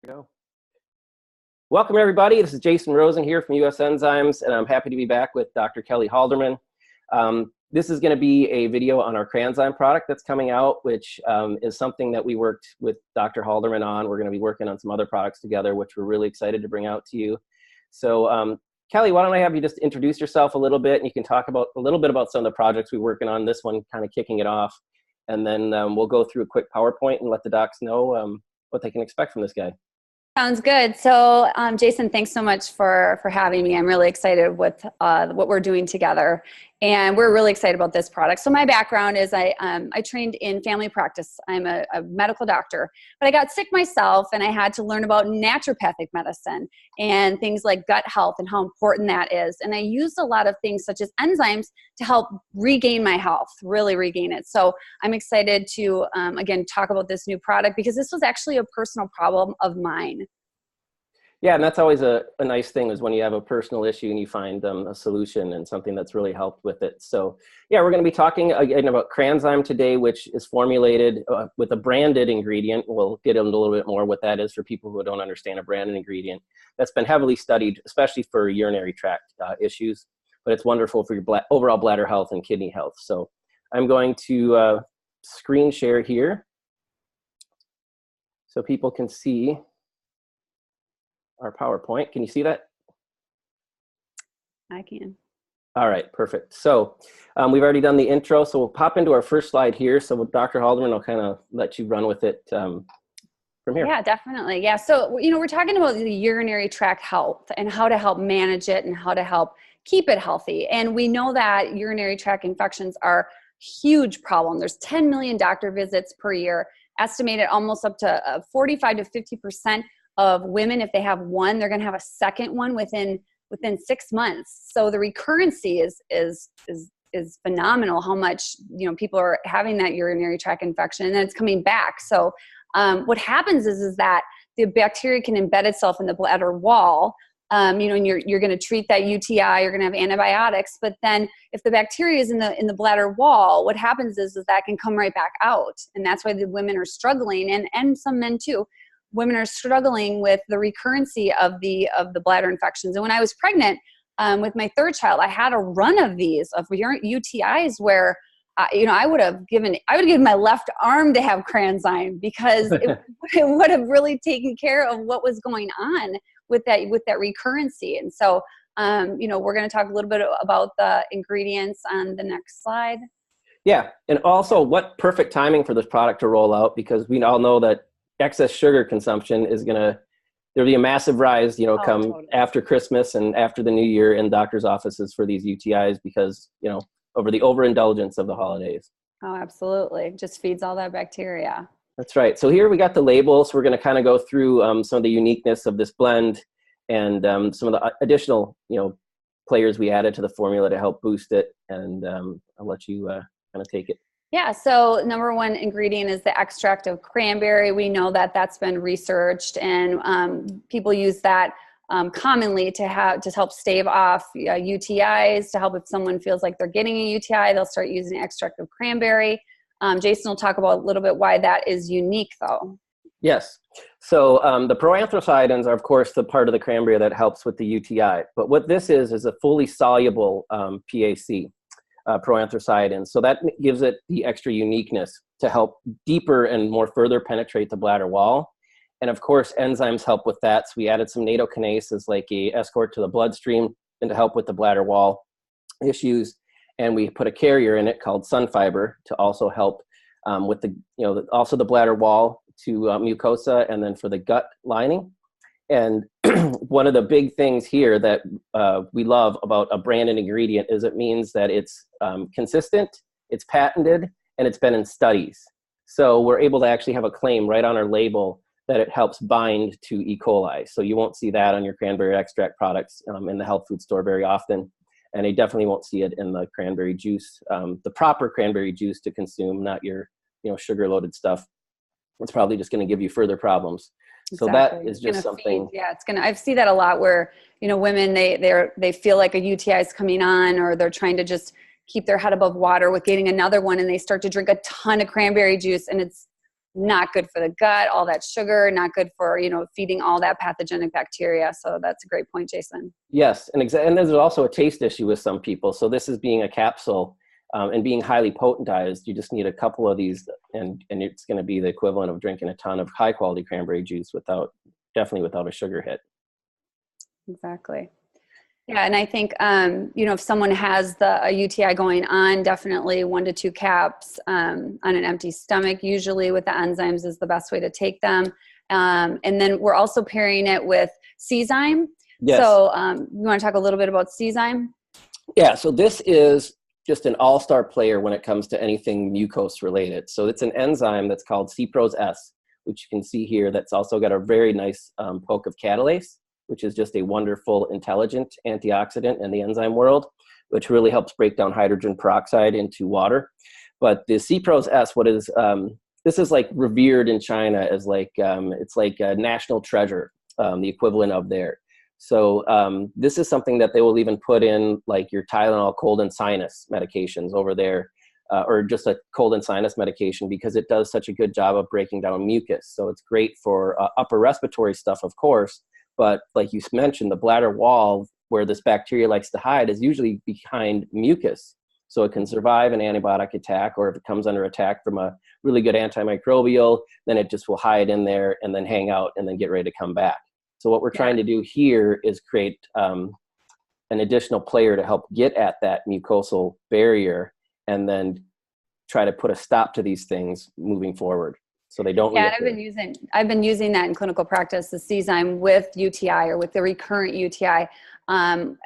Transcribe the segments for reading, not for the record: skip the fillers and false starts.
Go. Welcome, everybody. This is Jason Rosen here from US Enzymes, and I'm happy to be back with Dr. Kelly Halderman. This is going to be a video on our Cranzyme product that's coming out, which is something that we worked with Dr. Halderman on. We're going to be working on some other products together, which we're really excited to bring out to you. So, Kelly, why don't I have you just introduce yourself a little bit, and you can talk about a little bit about some of the projects we're working on, this one kind of kicking it off, and then we'll go through a quick PowerPoint and let the docs know what they can expect from this guy. Sounds good. So, Jason, thanks so much for having me. I'm really excited with what we're doing together, and we're really excited about this product. So my background is I trained in family practice. I'm a medical doctor, but I got sick myself, and I had to learn about naturopathic medicine and things like gut health and how important that is. And I used a lot of things such as enzymes to help regain my health, really regain it. So I'm excited to, again, talk about this new product because this was actually a personal problem of mine. Yeah, and that's always a nice thing is when you have a personal issue and you find a solution and something that's really helped with it. So yeah, we're going to be talking again about Cranzyme today, which is formulated with a branded ingredient. We'll get into a little bit more what that is for people who don't understand a branded ingredient. That's been heavily studied, especially for urinary tract issues, but it's wonderful for your overall bladder health and kidney health. So I'm going to screen share here so people can see our PowerPoint. Can you see that? I can. All right, perfect. So we've already done the intro, so we'll pop into our first slide here. So Dr. Halderman will kind of let you run with it from here. Yeah, definitely. Yeah, so we're talking about the urinary tract health and how to help manage it and how to help keep it healthy. And we know that urinary tract infections are a huge problem. There's 10 million doctor visits per year, estimated almost up to 45 to 50% of women, if they have one, they're going to have a second one within 6 months. So the recurrency is phenomenal. How much people are having that urinary tract infection, and then it's coming back. So what happens is that the bacteria can embed itself in the bladder wall. And you're going to treat that UTI. You're going to have antibiotics, but then if the bacteria is in the bladder wall, what happens is that can come right back out, and that's why the women are struggling, and some men too. Women are struggling with the recurrency of the bladder infections. And when I was pregnant with my third child, I had a run of these of UTIs where I would have given my left arm to have Cranzyme because it would have really taken care of what was going on with that recurrency. And so we're going to talk a little bit about the ingredients on the next slide. Yeah, and also what perfect timing for this product to roll out, because we all know that excess sugar consumption there'll be a massive rise, come totally after Christmas and after the new year in doctors' offices for these UTIs because, over the overindulgence of the holidays. Oh, absolutely. Just feeds all that bacteria. That's right. So here we got the labels. We're going to kind of go through some of the uniqueness of this blend and some of the additional, players we added to the formula to help boost it. And I'll let you kind of take it. Yeah, so number one ingredient is the extract of cranberry. We know that that's been researched, and people use that commonly to help stave off UTIs, to help if someone feels like they're getting a UTI, they'll start using extract of cranberry. Jason will talk about a little bit why that is unique, though. Yes. So the proanthocyanins are, of course, the part of the cranberry that helps with the UTI. But what this is a fully soluble PAC. Proanthocyanins. So that gives it the extra uniqueness to help deeper and more further penetrate the bladder wall. And of course, enzymes help with that. So we added some nattokinase as like a escort to the bloodstream and to help with the bladder wall issues. And we put a carrier in it called Sunfiber to also help with also the bladder wall to mucosa and then for the gut lining. And one of the big things here that we love about a branded ingredient is it means that it's consistent, it's patented, and it's been in studies. So we're able to actually have a claim right on our label that it helps bind to E. coli. So you won't see that on your cranberry extract products in the health food store very often. And you definitely won't see it in the cranberry juice, the proper cranberry juice to consume, not your sugar-loaded stuff. It's probably just going to give you further problems. So Exactly. that is just something. I see that a lot where, women, they feel like a UTI is coming on, or they're trying to just keep their head above water with getting another one, and they start to drink a ton of cranberry juice, and it's not good for the gut, all that sugar, not good for, feeding all that pathogenic bacteria. So that's a great point, Jason. Yes, and there's also a taste issue with some people. So this is being a capsule and being highly potentized. You just need a couple of these, and it's going to be the equivalent of drinking a ton of high quality cranberry juice definitely without a sugar hit. Exactly. Yeah, and I think if someone has a UTI going on, definitely 1 to 2 caps on an empty stomach, usually with the enzymes, is the best way to take them. And then we're also pairing it with Czyme. Yes. So you want to talk a little bit about Czyme? Yeah. So this is just an all-star player when it comes to anything mucose related. So it's an enzyme that's called C-Pros-S, which you can see here. That's also got a very nice poke of catalase, which is just a wonderful, intelligent antioxidant in the enzyme world, which really helps break down hydrogen peroxide into water. But the C-Pros-S, this is like revered in China as it's like a national treasure, the equivalent of there. So this is something that they will even put in like your Tylenol cold and sinus medications over there, or just a cold and sinus medication, because it does such a good job of breaking down mucus. So it's great for upper respiratory stuff, of course, but like you mentioned, the bladder wall where this bacteria likes to hide is usually behind mucus. So it can survive an antibiotic attack, or if it comes under attack from a really good antimicrobial, then it just will hide in there and then hang out and then get ready to come back. So what we're trying to do here is create an additional player to help get at that mucosal barrier and then try to put a stop to these things moving forward. So they don't. Yeah, I've been using that in clinical practice, the Czyme with UTI or with the recurrent UTI. And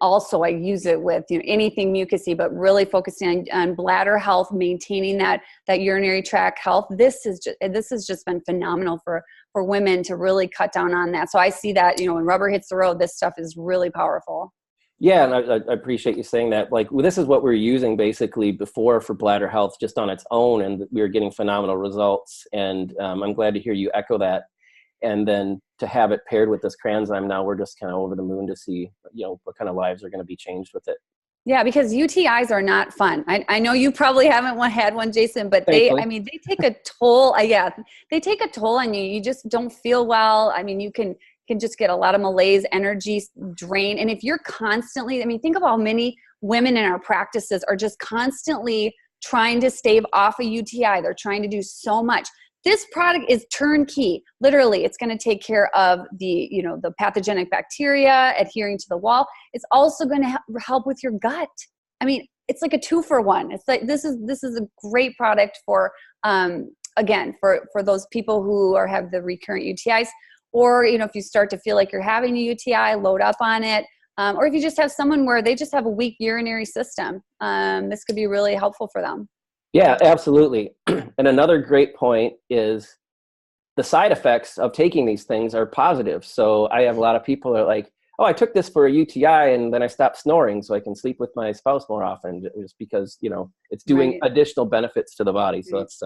also I use it with anything mucousy, but really focusing on bladder health, maintaining that urinary tract health. This has just been phenomenal for women to really cut down on that. So I see that when rubber hits the road, this stuff is really powerful. Yeah, and I appreciate you saying that. Like, this is what we were using basically before for bladder health, just on its own, and we were getting phenomenal results. And I'm glad to hear you echo that. And then to have it paired with this Cranzyme, now we're just kind of over the moon to see, what kind of lives are going to be changed with it. Yeah, because UTIs are not fun. I know you probably haven't had one, Jason, but they take a toll. They take a toll on you. You just don't feel well. I mean, you can just get a lot of malaise, energy drain. And if you're constantly, think of how many women in our practices are just constantly trying to stave off a UTI. They're trying to do so much. This product is turnkey. Literally, it's going to take care of the pathogenic bacteria adhering to the wall. It's also going to help with your gut. It's like a 2-for-1. It's like this is a great product for again for those people who have the recurrent UTIs, or if you start to feel like you're having a UTI, load up on it. Or if you just have someone where they just have a weak urinary system, this could be really helpful for them. Yeah, absolutely. And another great point is the side effects of taking these things are positive. So I have a lot of people are like, oh, I took this for a UTI and then I stopped snoring so I can sleep with my spouse more often, just because, it's doing additional benefits to the body. So that's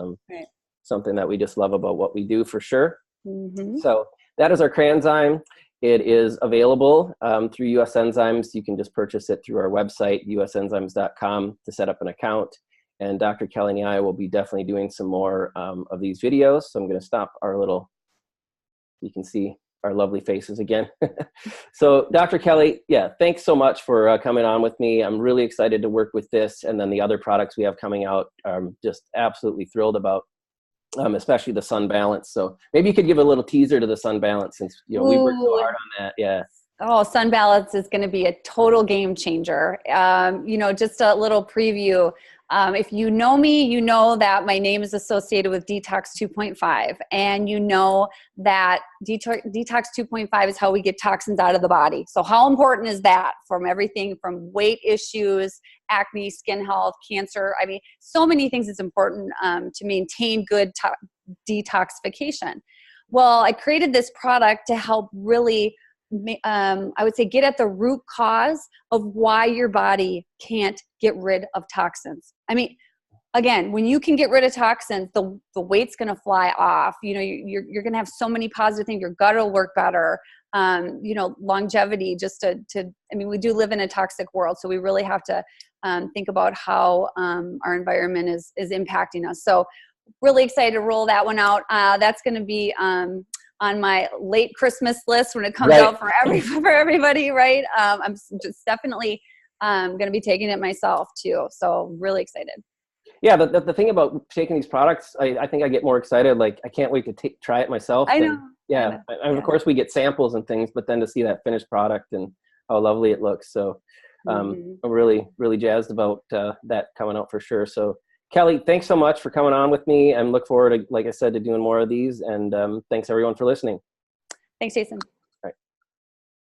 something that we just love about what we do for sure. Mm-hmm. So that is our Cranzyme. It is available through US Enzymes. You can just purchase it through our website, usenzymes.com, to set up an account. And Dr. Kelly and I will be definitely doing some more of these videos. So I'm going to stop you can see our lovely faces again. So Dr. Kelly, thanks so much for coming on with me. I'm really excited to work with this. And then the other products we have coming out, I'm just absolutely thrilled about, especially the Sun Balance. So maybe you could give a little teaser to the Sun Balance, since we worked so hard on that. Yeah. Oh, Sun Balance is going to be a total game changer. Just a little preview. If you know me, you know that my name is associated with Detox 2.5, and you know that Detox 2.5 is how we get toxins out of the body. So how important is that from everything from weight issues, acne, skin health, cancer? So many things it's important to maintain good detoxification. Well, I created this product to help really I would say get at the root cause of why your body can't get rid of toxins. Again, when you can get rid of toxins, the weight's going to fly off. You're going to have so many positive things. Your gut will work better. Longevity. We do live in a toxic world, so we really have to think about how our environment is impacting us. So really excited to roll that one out. That's going to be on my late Christmas list when it comes out for everybody, right? I'm just definitely going to be taking it myself too. So really excited. Yeah, the thing about taking these products, I think I get more excited. Like, I can't wait to try it myself. I know. Yeah, and of course we get samples and things, but then to see that finished product and how lovely it looks. So I'm really, really jazzed about that coming out for sure. So Kelly, thanks so much for coming on with me, and look forward to, like I said, to doing more of these. And thanks everyone for listening. Thanks, Jason.